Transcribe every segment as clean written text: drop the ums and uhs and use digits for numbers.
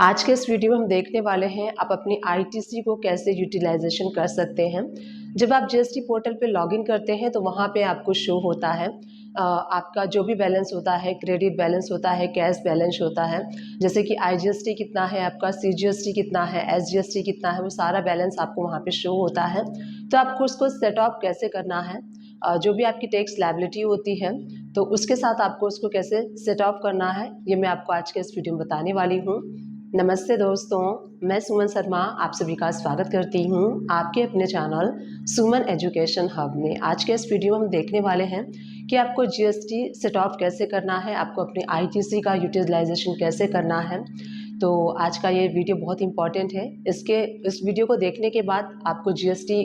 आज के इस वीडियो में हम देखने वाले हैं आप अपनी आईटीसी को कैसे यूटिलाइजेशन कर सकते हैं। जब आप जीएसटी पोर्टल पे लॉगिन करते हैं तो वहाँ पे आपको शो होता है आपका जो भी बैलेंस होता है, क्रेडिट बैलेंस होता है, कैश बैलेंस होता है, जैसे कि आईजीएसटी कितना है आपका, सीजीएसटी कितना है, एसजीएसटी कितना है, वो सारा बैलेंस आपको वहाँ पे शो होता है। तो आपको उसको सेट ऑफ कैसे करना है, जो भी आपकी टैक्स लायबिलिटी होती है तो उसके साथ आपको उसको कैसे सेट ऑफ करना है, ये मैं आपको आज के इस वीडियो में बताने वाली हूँ। नमस्ते दोस्तों, मैं सुमन शर्मा आप सभी का स्वागत करती हूँ आपके अपने चैनल सुमन एजुकेशन हब में। आज के इस वीडियो में हम देखने वाले हैं कि आपको जीएसटी सेट ऑफ कैसे करना है, आपको अपनी आईटीसी का यूटिलाइजेशन कैसे करना है। तो आज का ये वीडियो बहुत इंपॉर्टेंट है। इस वीडियो को देखने के बाद आपको जीएसटी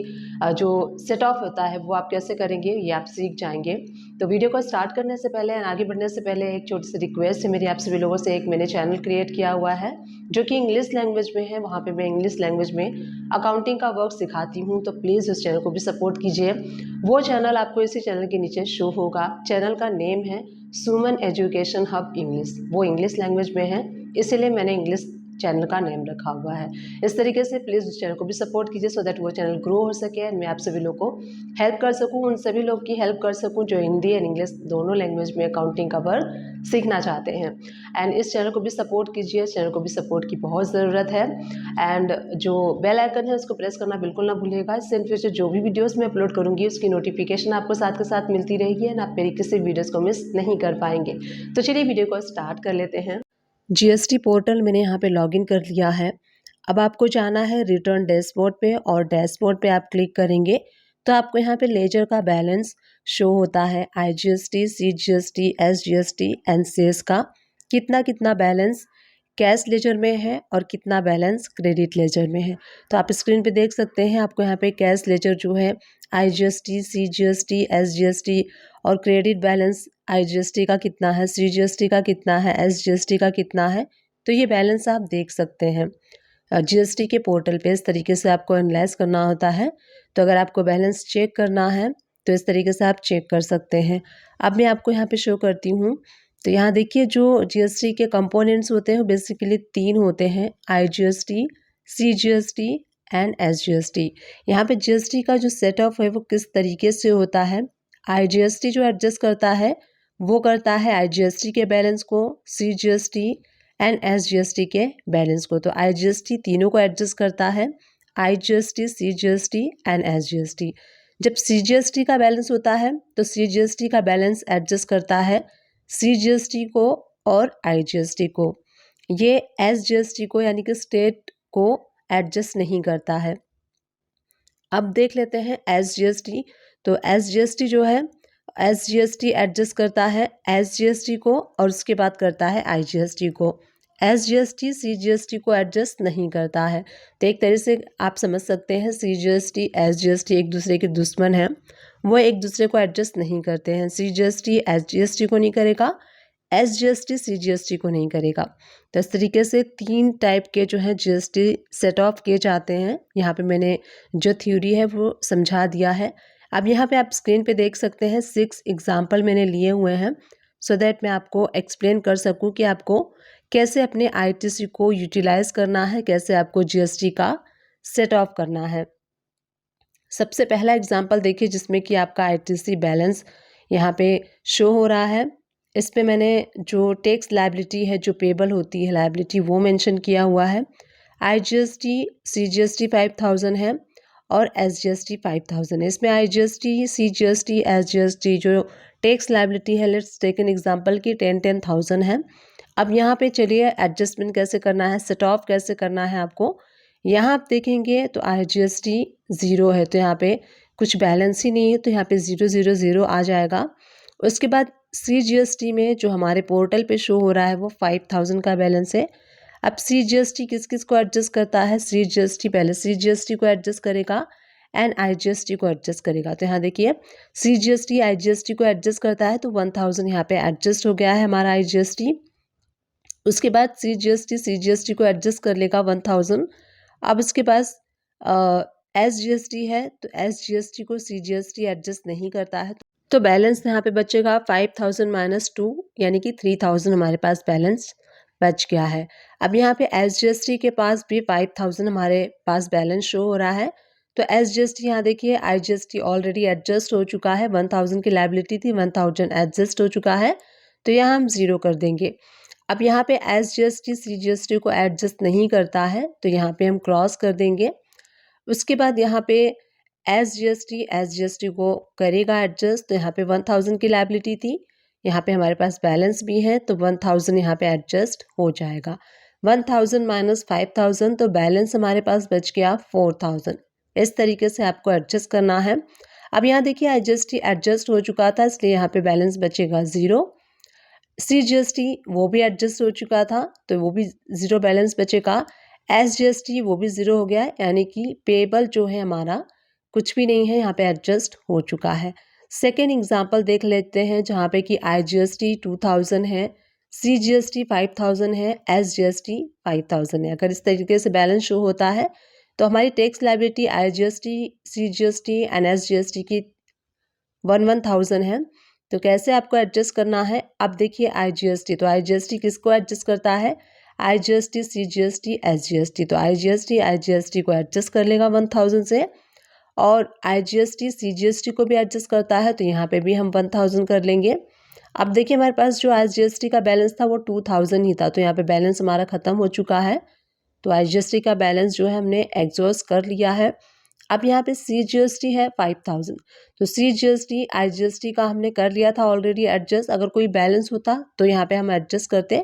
जो सेट ऑफ होता है वो आप कैसे करेंगे ये आप सीख जाएंगे। तो वीडियो को स्टार्ट करने से पहले, आगे बढ़ने से पहले एक छोटी सी रिक्वेस्ट है मेरी आप सभी लोगों से। एक मैंने चैनल क्रिएट किया हुआ है जो कि इंग्लिश लैंग्वेज में है, वहाँ पे मैं इंग्लिश लैंग्वेज में अकाउंटिंग का वर्क सिखाती हूँ, तो प्लीज़ उस चैनल को भी सपोर्ट कीजिए। वो चैनल आपको इसी चैनल के नीचे शो होगा। चैनल का नेम है सुमन एजुकेशन हब इंग्लिश, वो इंग्लिश लैंग्वेज में है, इसीलिए मैंने इंग्लिश चैनल का नेम रखा हुआ है। इस तरीके से प्लीज़ उस चैनल को भी सपोर्ट कीजिए सो दैट वो चैनल ग्रो हो सके एंड मैं आप सभी लोग को हेल्प कर सकूं, उन सभी लोग की हेल्प कर सकूं जो हिंदी एंड इंग्लिश दोनों लैंग्वेज में अकाउंटिंग का वर्क सीखना चाहते हैं। एंड इस चैनल को भी सपोर्ट कीजिए, इस चैनल को भी सपोर्ट की बहुत ज़रूरत है। एंड जो बेल आइकन है उसको प्रेस करना बिल्कुल ना भूलिएगा। इससे इन फ्यूचर जो भी वीडियोस मैं अपलोड करूँगी उसकी नोटिफिकेशन आपको साथ के साथ मिलती रहेगी एंड आप मेरी किसी वीडियोज़ को मिस नहीं कर पाएंगे। तो चलिए वीडियो को स्टार्ट कर लेते हैं। जीएसटी पोर्टल मैंने यहाँ पे लॉगिन कर लिया है। अब आपको जाना है रिटर्न डैशबोर्ड पे और डैशबोर्ड पे आप क्लिक करेंगे तो आपको यहाँ पे लेजर का बैलेंस शो होता है। IGST, CGST, SGST and cess का कितना कितना बैलेंस कैश लेजर में है और कितना बैलेंस क्रेडिट लेजर में है। तो आप स्क्रीन पे देख सकते हैं आपको यहाँ पे कैश लेजर जो है आईजीएसटी, सीजीएसटी, एसजीएसटी और क्रेडिट बैलेंस आईजीएसटी का कितना है, सीजीएसटी का कितना है, एसजीएसटी का कितना है, तो ये बैलेंस आप देख सकते हैं। जीएसटी के पोर्टल पे इस तरीके से आपको एनालाइज करना होता है। तो अगर आपको बैलेंस चेक करना है तो इस तरीके से आप चेक कर सकते हैं। अब मैं आपको यहाँ पे शो करती हूँ। तो यहाँ देखिए जो जीएसटी के कंपोनेंट्स होते हैं वो बेसिकली 3 होते हैं, आईजीएसटी, सीजीएसटी एंड एसजीएसटी। यहाँ पे जीएसटी का जो सेट ऑफ है वो किस तरीके से होता है, आईजीएसटी जो एडजस्ट करता है वो करता है आईजीएसटी के बैलेंस को, सीजीएसटी एंड एसजीएसटी के बैलेंस को। तो आईजीएसटी तीनों को एडजस्ट करता है, आईजीएसटी, सीजीएसटी एंड एसजीएसटी। जब सीजीएसटी का बैलेंस होता है तो सीजीएसटी का बैलेंस एडजस्ट करता है सीजीएसटी को और आईजीएसटी को। ये एसजीएसटी को यानी कि स्टेट को एडजस्ट नहीं करता है। अब देख लेते हैं एसजीएसटी। तो एसजीएसटी जो है, एसजीएसटी एडजस्ट करता है एसजीएसटी को और उसके बाद करता है आईजीएसटी को। एसजीएसटी सीजीएसटी को एडजस्ट नहीं करता है। तो एक तरह से आप समझ सकते हैं सीजीएसटी एसजीएसटी एक दूसरे के दुश्मन हैं, वो एक दूसरे को एडजस्ट नहीं करते हैं। सीजीएसटी एसजीएसटी को नहीं करेगा, एसजीएसटी सीजीएसटी को नहीं करेगा। तो इस तरीके से 3 टाइप के जो है जीएसटी सेट ऑफ किए जाते हैं। यहाँ पे मैंने जो थ्योरी है वो समझा दिया है। अब यहाँ पे आप स्क्रीन पे देख सकते हैं 6 एग्जाम्पल मैंने लिए हुए हैं सो दैट मैं आपको एक्सप्लेन कर सकूँ कि आपको कैसे अपने आईटीसी को यूटिलाइज करना है, कैसे आपको जीएसटी का सेट ऑफ करना है। सबसे पहला एग्जाम्पल देखिए जिसमें कि आपका आईटीसी बैलेंस यहाँ पे शो हो रहा है। इस पे मैंने जो टैक्स लायबिलिटी है, जो पेबल होती है लायबिलिटी, वो मेंशन किया हुआ है। आईजीएसटी, सीजीएसटी 5000 है और एसजीएसटी 5000 है। इसमें आईजीएसटी, सीजीएसटी, एसजीएसटी जो टैक्स लायबिलिटी है, लेट्स टेक एन एग्जांपल की 10,000 है। अब यहाँ पे चलिए एडजस्टमेंट कैसे करना है, सेट ऑफ कैसे करना है आपको। यहाँ आप देखेंगे तो आईजीएसटी 0 है तो यहाँ पे कुछ बैलेंस ही नहीं है, तो यहाँ पे 000 आ जाएगा। उसके बाद सीजीएसटी में जो हमारे पोर्टल पे शो हो रहा है वो 5000 का बैलेंस है। अब सीजीएसटी किस किस को एडजस्ट करता है, सीजीएसटी पहले सीजीएसटी को एडजस्ट करेगा एंड आईजीएसटी को एडजस्ट करेगा। तो यहाँ देखिए सीजीएसटी आईजीएसटी को एडजस्ट करता है तो 1000 यहाँ पे एडजस्ट हो गया है हमारा आईजीएसटी। उसके बाद सीजीएसटी सीजीएसटी को एडजस्ट कर लेगा 1000। अब उसके पास एसजीएसटी है तो एसजीएसटी को सीजीएसटी एडजस्ट नहीं करता है, तो बैलेंस यहाँ पे बचेगा 5000 - 2 यानी कि 3000 हमारे पास बैलेंस बच गया है। अब यहाँ पे SGST के पास भी 5000 हमारे पास बैलेंस शो हो रहा है। तो SGST यहाँ देखिए IGST ऑलरेडी एडजस्ट हो चुका है, 1000 की लायबिलिटी थी, 1000 एडजस्ट हो चुका है, तो यहाँ हम 0 कर देंगे। अब यहाँ पे SGST CGST को एडजस्ट नहीं करता है, तो यहाँ पे हम क्रॉस कर देंगे। उसके बाद यहाँ पे SGST को करेगा एडजस्ट, तो यहाँ पे 1000 की लायबिलिटी थी, यहाँ पे हमारे पास बैलेंस भी है, तो 1000 यहाँ पे एडजस्ट हो जाएगा। 1000 माइनस 5000, तो बैलेंस हमारे पास बच गया 4000। इस तरीके से आपको एडजस्ट करना है। अब यहाँ देखिए IGST एडजस्ट हो चुका था, इसलिए यहाँ पे बैलेंस बचेगा 0। CGST वो भी एडजस्ट हो चुका था, तो वो भी 0 बैलेंस बचेगा। SGST वो भी 0 हो गया, यानी कि पेबल जो है हमारा कुछ भी नहीं है, यहाँ पे एडजस्ट हो चुका है। सेकेंड एग्जाम्पल देख लेते हैं, जहाँ पे कि IGST 2000 है, CGST 5000 है, SGST 5000 है। अगर इस तरीके से बैलेंस शो होता है तो हमारी tax liability IGST, CGST and SGST की 1000 है। तो कैसे आपको एडजस्ट करना है? अब देखिए IGST, तो IGST किसको एडजस्ट करता है? IGST, CGST, SGST। तो IGST को एडजस्ट कर लेगा 1000 से, और IGST CGST को भी एडजस्ट करता है, तो यहाँ पे भी हम 1000 कर लेंगे। अब देखिए हमारे पास जो IGST का बैलेंस था वो 2000 ही था, तो यहाँ पे बैलेंस हमारा ख़त्म हो चुका है। तो IGST का बैलेंस जो है हमने एग्जॉस्ट कर लिया है। अब यहाँ पे CGST है 5000, तो CGST IGST का हमने कर लिया था ऑलरेडी एडजस्ट। अगर कोई बैलेंस होता तो यहाँ पे हम एडजस्ट करते,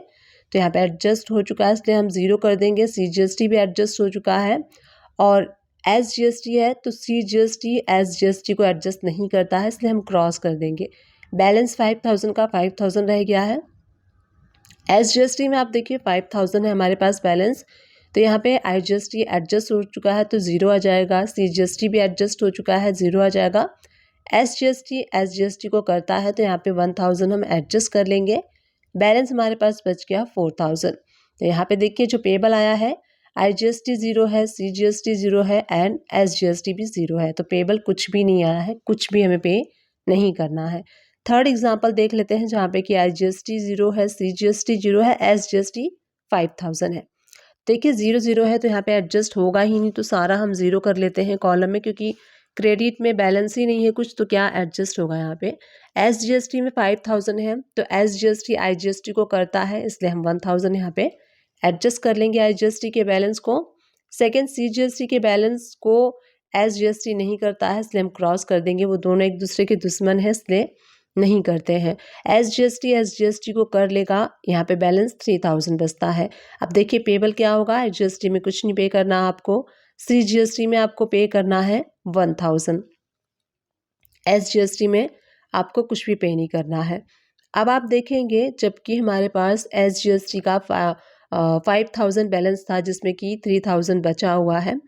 तो यहाँ पे एडजस्ट हो चुका है, इसलिए हम 0 कर देंगे। CGST भी एडजस्ट हो चुका है, और SGST है, तो CGST SGST को एडजस्ट नहीं करता है, इसलिए हम क्रॉस कर देंगे। बैलेंस 5000 का 5000 रह गया है। SGST में आप देखिए 5000 है हमारे पास बैलेंस, तो यहाँ पे IGST एडजस्ट हो चुका है, तो 0 आ जाएगा। CGST भी एडजस्ट हो चुका है, 0 आ जाएगा। SGST SGST को करता है, तो यहाँ पे 1000 हम एडजस्ट कर लेंगे। बैलेंस हमारे पास बच गया 4000। तो यहाँ पे देखिए जो पेबल आया है, IGST 0 है, CGST 0 है एंड SGST भी 0 है, तो पेबल कुछ भी नहीं आया है, कुछ भी हमें पे नहीं करना है। थर्ड एग्जाम्पल देख लेते हैं, जहाँ पे कि IGST 0 है, CGST 0 है, SGST 5000 है। देखिए 0 0 है, तो यहाँ पे एडजस्ट होगा ही नहीं, तो सारा हम 0 कर लेते हैं कॉलम में, क्योंकि क्रेडिट में बैलेंस ही नहीं है कुछ, तो क्या एडजस्ट होगा यहाँ पे। SGST में 5000 है, तो SGST IGST को करता है, इसलिए हम 1000 यहाँ पे एडजस्ट कर लेंगे IGST के बैलेंस को। सेकेंड CGST के बैलेंस को SGST नहीं करता है, इसलिए हम क्रॉस कर देंगे, वो दोनों एक दूसरे के दुश्मन है, इसलिए नहीं करते हैं। SGST SGST को कर लेगा, यहाँ पे बैलेंस 3000 बचता है। अब देखिए पेबल क्या होगा, IGST में कुछ नहीं पे करना आपको, CGST में आपको पे करना है 1000, SGST में आपको कुछ भी पे नहीं करना है। अब आप देखेंगे, जबकि हमारे पास SGST का 5000 बैलेंस था, जिसमें कि 3000 बचा हुआ है,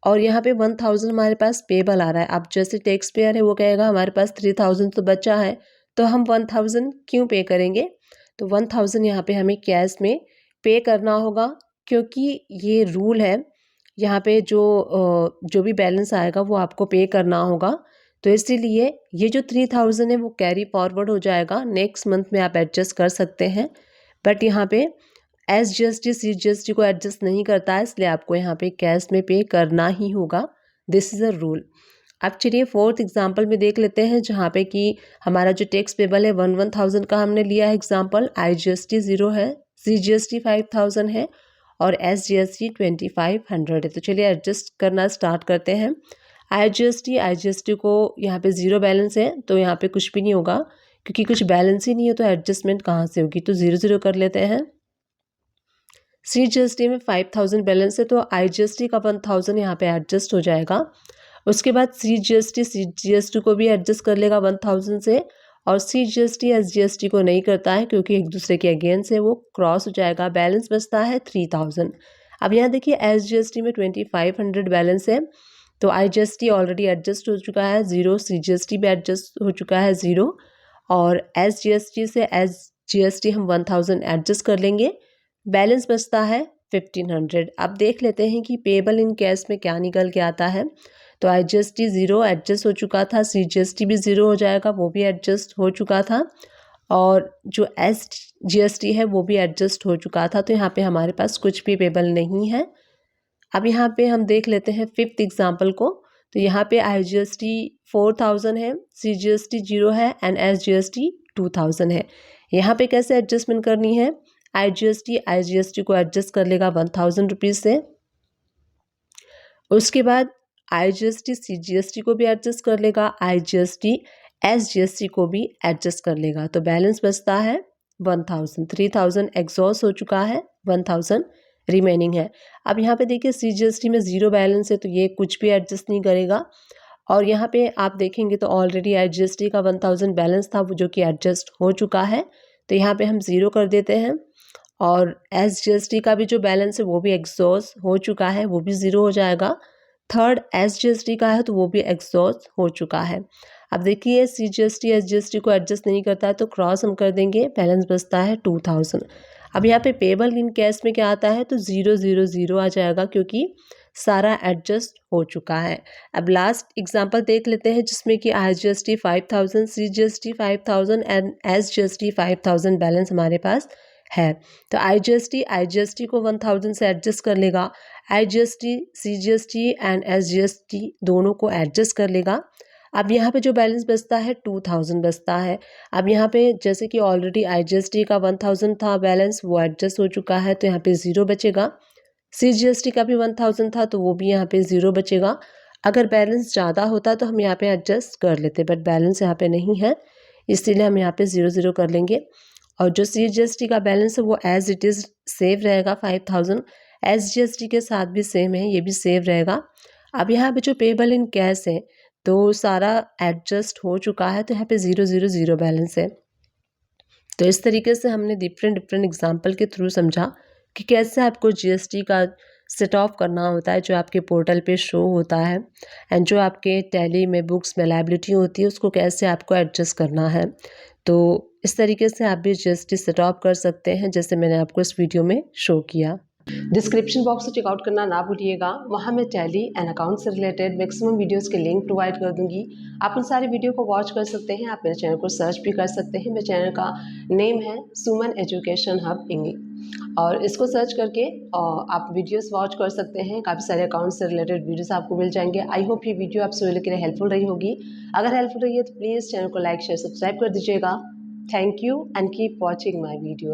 और यहाँ पे 1000 हमारे पास पेबल आ रहा है। अब जैसे टैक्स पेयर है वो कहेगा हमारे पास 3000 तो बचा है, तो हम 1000 क्यों पे करेंगे? तो 1000 यहाँ पे हमें कैश में पे करना होगा, क्योंकि ये रूल है, यहाँ पे जो भी बैलेंस आएगा वो आपको पे करना होगा। तो इसीलिए ये जो 3000 है वो कैरी फॉरवर्ड हो जाएगा, नेक्स्ट मंथ में आप एडजस्ट कर सकते हैं, बट यहाँ पे SGST CGST को एडजस्ट नहीं करता है, इसलिए आपको यहाँ पे कैश में पे करना ही होगा। This is a rule. अब चलिए फोर्थ एग्जाम्पल में देख लेते हैं, जहाँ पे कि हमारा जो टैक्स पेबल है 1000 का हमने लिया है एग्जाम्पल। IGST 0 है, CGST 5000 है, और SGST 2500 है। तो चलिए एडजस्ट करना स्टार्ट करते हैं। IGST को यहाँ पे 0 बैलेंस है, तो यहाँ पे कुछ भी नहीं होगा, क्योंकि कुछ बैलेंस ही नहीं है, तो एडजस्टमेंट कहाँ से होगी, तो 0 0 कर लेते हैं। CGST में 5000 बैलेंस है, तो IGST का 1000 यहाँ पे एडजस्ट हो जाएगा। उसके बाद CGST CGST को भी एडजस्ट कर लेगा 1000 से, और CGST SGST को नहीं करता है, क्योंकि एक दूसरे के अगेंस्ट है, वो क्रॉस हो जाएगा। बैलेंस बचता है 3000। अब यहाँ देखिए SGST में 2500 बैलेंस है, तो IGST ऑलरेडी एडजस्ट हो चुका है 0, CGST भी एडजस्ट हो चुका है 0, और SGST से SGST हम 1000 एडजस्ट कर लेंगे। बैलेंस बचता है 1500। अब देख लेते हैं कि पेबल इन कैश में क्या निकल के आता है। तो IGST 0 एडजस्ट हो चुका था, CGST भी 0 हो जाएगा, वो भी एडजस्ट हो चुका था, और जो SGST है वो भी एडजस्ट हो चुका था, तो यहाँ पे हमारे पास कुछ भी पेबल नहीं है। अब यहाँ पे हम देख लेते हैं 5th एग्जाम्पल को। तो यहाँ पे IGST 4000 है, CGST 0 है एंड SGST 2000 है। यहाँ पे कैसे एडजस्टमेंट करनी है? IGST को एडजस्ट कर लेगा 1000 रुपीज़ से। उसके बाद IGST CGST को भी एडजस्ट कर लेगा, IGST SGST को भी एडजस्ट कर लेगा। तो बैलेंस बचता है 1000, 3000 एग्जॉस्ट हो चुका है, 1000 रिमेनिंग है। अब यहाँ पे देखिए CGST में 0 बैलेंस है, तो ये कुछ भी एडजस्ट नहीं करेगा। और यहाँ पे आप देखेंगे तो ऑलरेडी IGST का 1000 बैलेंस था जो कि एडजस्ट हो चुका है, तो यहाँ पे हम 0 कर देते हैं। और SGST का भी जो बैलेंस है वो भी एग्जॉस्ट हो चुका है, वो भी 0 हो जाएगा। थर्ड SGST का है तो वो भी एग्जॉस्ट हो चुका है। अब देखिए CGST SGST को एडजस्ट नहीं करता है तो क्रॉस हम कर देंगे, बैलेंस बचता है 2000। अब यहाँ पे पेबल इन कैश में क्या आता है? तो 000 आ जाएगा, क्योंकि सारा एडजस्ट हो चुका है। अब लास्ट एग्जांपल देख लेते हैं जिसमें कि IGST 5000, CGST 5000 and SGST 5000 balance हमारे पास है। तो IGST को 1000 से एडजस्ट कर लेगा, IGST CGST एंड SGST दोनों को एडजस्ट कर लेगा। अब यहाँ पे जो बैलेंस बचता है 2000 बचता है। अब यहाँ पे जैसे कि ऑलरेडी IGST का 1000 था बैलेंस, वो एडजस्ट हो चुका है, तो यहाँ पे 0 बचेगा। CGST का भी 1000 था तो वो भी यहाँ पे 0 बचेगा। अगर बैलेंस ज़्यादा होता तो हम यहाँ पे एडजस्ट कर लेते, बट बैलेंस यहाँ पे नहीं है, इसीलिए हम यहाँ पे 0 कर लेंगे। और जो CGST का बैलेंस है वो एज इट इज़ सेव रहेगा 5000, SGST के साथ भी सेम है, ये भी सेव रहेगा। अब यहाँ पे जो पेबल इन कैश है तो सारा एडजस्ट हो चुका है, तो यहाँ पे 000 बैलेंस है। तो इस तरीके से हमने डिफरेंट एग्जाम्पल के थ्रू समझा कि कैसे आपको GST का सेट ऑफ करना होता है, जो आपके पोर्टल पे शो होता है, एंड जो आपके टैली में बुक्स में लायबिलिटी होती है उसको कैसे आपको एडजस्ट करना है। तो इस तरीके से आप भी GST सेट ऑफ कर सकते हैं, जैसे मैंने आपको इस वीडियो में शो किया। डिस्क्रिप्शन बॉक्स से चेकआउट करना ना भूलिएगा, वहाँ मैं टैली एंड अकाउंट से रिलेटेड मैक्सिमम वीडियोस के लिंक प्रोवाइड कर दूंगी। आप उन सारे वीडियो को वॉच कर सकते हैं। आप मेरे चैनल को सर्च भी कर सकते हैं। मेरे चैनल का नेम है सुमन एजुकेशन हब इंग्लिश, और इसको सर्च करके आप वीडियोस वॉच कर सकते हैं। काफ़ी सारे अकाउंट से रिलेटेड वीडियोस आपको मिल जाएंगे। आई होप ये वीडियो आप सभी के लिए हेल्पफुल रही होगी। अगर हेल्पफुल रही है तो प्लीज़ चैनल को लाइक शेयर सब्सक्राइब कर दीजिएगा। Thank you and keep watching my video.